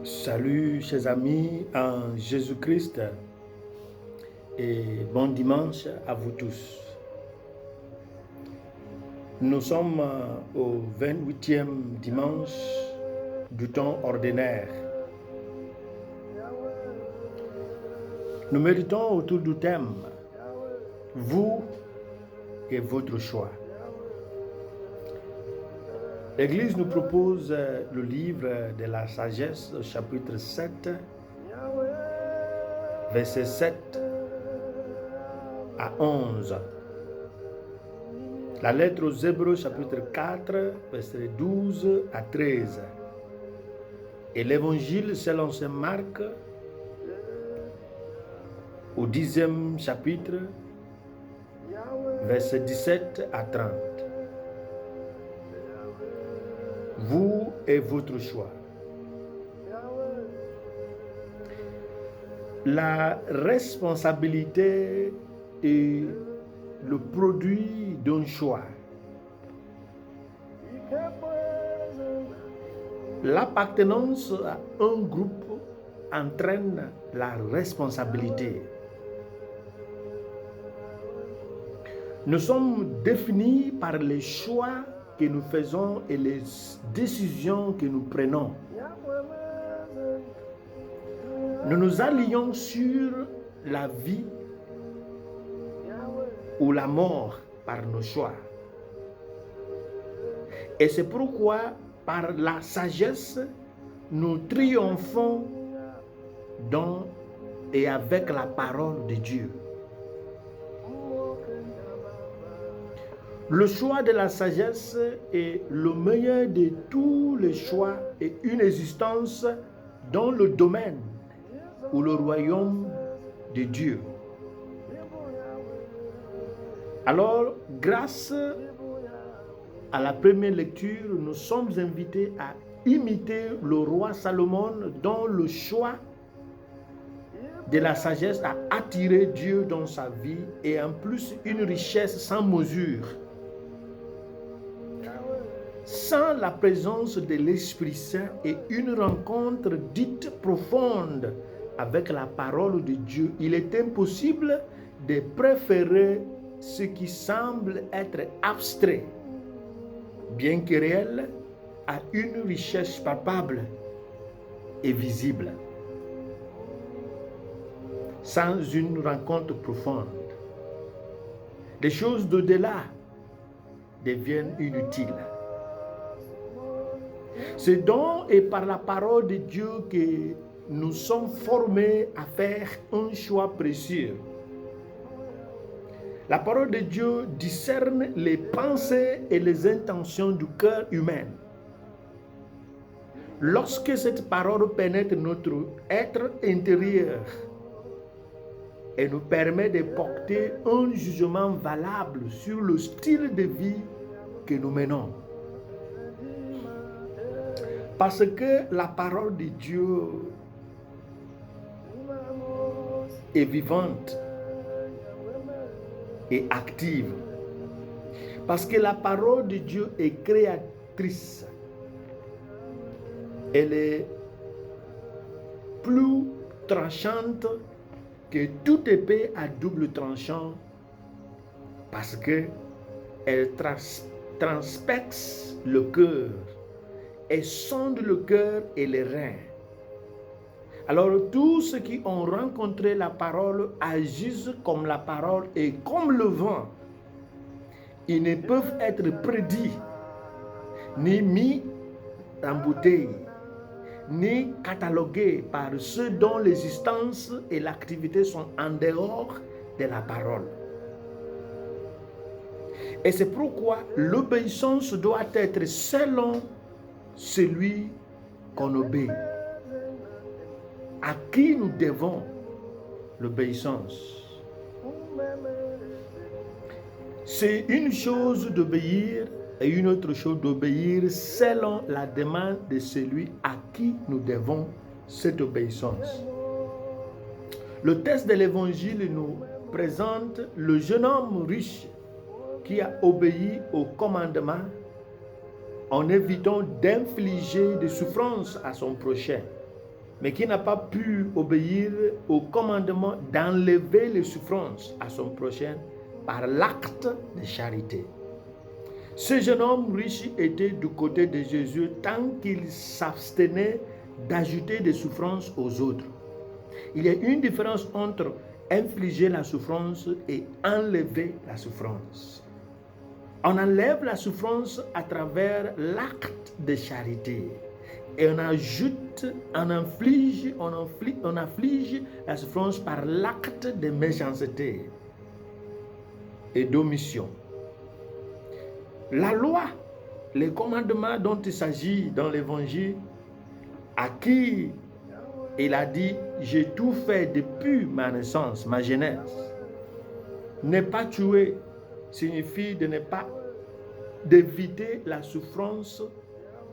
Salut chers amis en Jésus-Christ et bon dimanche à vous tous. Nous sommes au 28e dimanche du temps ordinaire. Nous méditons autour du thème « Vous et votre choix ». L'Église nous propose le livre de la sagesse, chapitre 7, versets 7 à 11. La lettre aux Hébreux, chapitre 4, versets 12 à 13. Et l'Évangile selon saint Marc, au 10e chapitre, versets 17 à 30. Vous et votre choix. La responsabilité est le produit d'un choix. L'appartenance à un groupe entraîne la responsabilité. Nous sommes définis par les choix que nous faisons et les décisions que nous prenons. Nous nous allions sur la vie ou la mort par nos choix. Et c'est pourquoi, par la sagesse, nous triomphons dans et avec la parole de Dieu. Le choix de la sagesse est le meilleur de tous les choix et une existence dans le domaine ou le royaume de Dieu. Alors, grâce à la première lecture, nous sommes invités à imiter le roi Salomon dont le choix de la sagesse a attiré Dieu dans sa vie et en plus une richesse sans mesure. Sans la présence de l'Esprit Saint et une rencontre dite profonde avec la parole de Dieu, il est impossible de préférer ce qui semble être abstrait, bien que réel, à une richesse palpable et visible. Sans une rencontre profonde, les choses d'au-delà deviennent inutiles. C'est donc et par la parole de Dieu que nous sommes formés à faire un choix précieux. La parole de Dieu discerne les pensées et les intentions du cœur humain. Lorsque cette parole pénètre notre être intérieur et nous permet de porter un jugement valable sur le style de vie que nous menons. Parce que la parole de Dieu est vivante et active. Parce que la parole de Dieu est créatrice. Elle est plus tranchante que toute épée à double tranchant. Parce que elle transperce le cœur. Et sonde le cœur et les reins. Alors tous ceux qui ont rencontré la parole agissent comme la parole et comme le vent. Ils ne peuvent être prédits, ni mis en bouteille, ni catalogués par ceux dont l'existence et l'activité sont en dehors de la parole. Et c'est pourquoi l'obéissance doit être selon celui qu'on obéit. À qui nous devons l'obéissance? C'est une chose d'obéir et une autre chose d'obéir selon la demande de celui à qui nous devons cette obéissance. Le texte de l'Évangile nous présente le jeune homme riche qui a obéi au commandement en évitant d'infliger des souffrances à son prochain. mais qui n'a pas pu obéir au commandement d'enlever les souffrances à son prochain par l'acte de charité. Ce jeune homme riche était du côté de Jésus tant qu'il s'abstenait d'ajouter des souffrances aux autres. Il y a une différence entre infliger la souffrance et enlever la souffrance. On enlève la souffrance à travers l'acte de charité. Et on afflige la souffrance par l'acte de méchanceté et d'omission. La loi, les commandements dont il s'agit dans l'évangile, à qui il a dit « J'ai tout fait depuis ma naissance, ma jeunesse ». Ne pas tuer signifie d'éviter la souffrance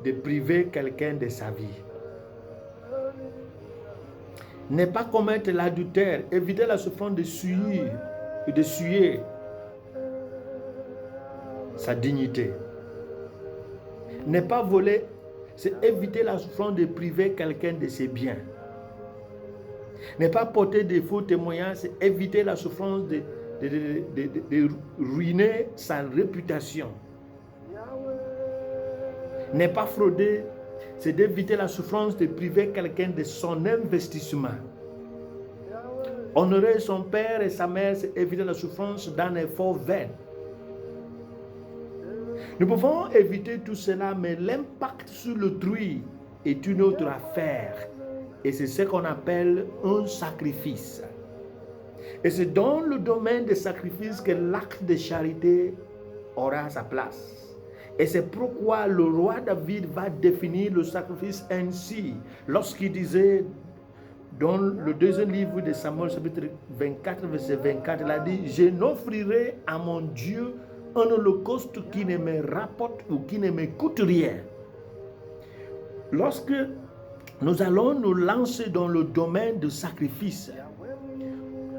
de priver quelqu'un de sa vie. Ne pas commettre l'adultère, éviter la souffrance de suer sa dignité. Ne pas voler, c'est éviter la souffrance de priver quelqu'un de ses biens. Ne pas porter de faux témoignages, c'est éviter la souffrance de ruiner sa réputation. Ne pas frauder, c'est d'éviter la souffrance de priver quelqu'un de son investissement. Honorer son père et sa mère, c'est éviter la souffrance d'un effort vain. Nous pouvons éviter tout cela, mais l'impact sur l'autrui est une autre affaire. Et c'est ce qu'on appelle un sacrifice. Et c'est dans le domaine des sacrifices que l'acte de charité aura sa place. Et c'est pourquoi le roi David va définir le sacrifice ainsi, lorsqu'il disait, dans le deuxième livre de Samuel, chapitre 24, verset 24, il a dit « Je n'offrirai à mon Dieu un holocauste qui ne me rapporte ou qui ne me coûte rien. » Lorsque nous allons nous lancer dans le domaine du sacrifice,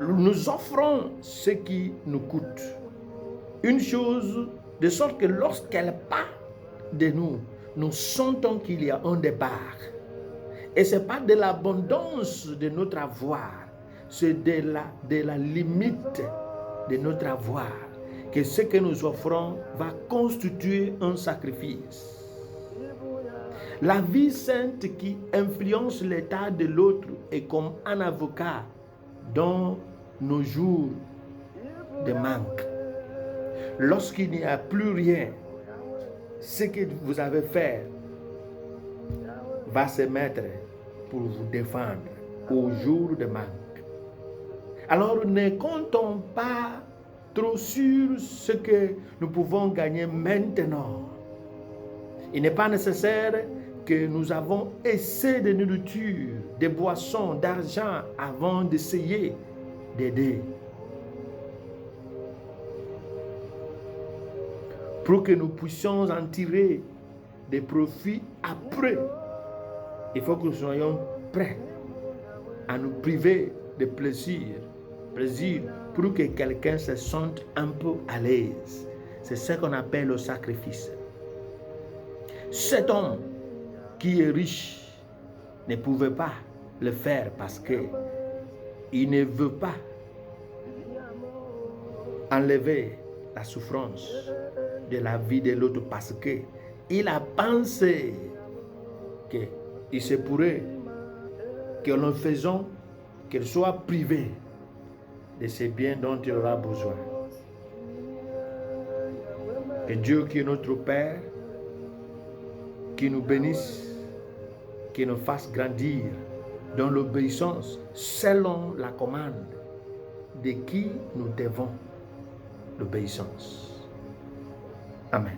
nous offrons ce qui nous coûte. Une chose, de sorte que lorsqu'elle part de nous, nous sentons qu'il y a un départ. Et ce n'est pas de l'abondance de notre avoir, c'est de la limite de notre avoir, que ce que nous offrons va constituer un sacrifice. La vie sainte qui influence l'état de l'autre est comme un avocat dans nos jours de manque. Lorsqu'il n'y a plus rien, ce que vous avez fait va se mettre pour vous défendre au jour de manque. Alors ne comptons pas trop sur ce que nous pouvons gagner maintenant. Il n'est pas nécessaire que nous avons assez de nourriture, de boissons, d'argent avant d'essayer d'aider. Pour que nous puissions en tirer des profits après, il faut que nous soyons prêts à nous priver de plaisir pour que quelqu'un se sente un peu à l'aise. C'est ce qu'on appelle le sacrifice. Cet homme qui est riche ne pouvait pas le faire parce qu'il ne veut pas enlever la souffrance de la vie de l'autre parce qu'il a pensé qu'il se pourrait que nous faisons qu'il soit privé de ces biens dont il aura besoin. Que Dieu qui est notre Père, qui nous bénisse, qui nous fasse grandir dans l'obéissance selon la commande de qui nous devons l'obéissance. Amen.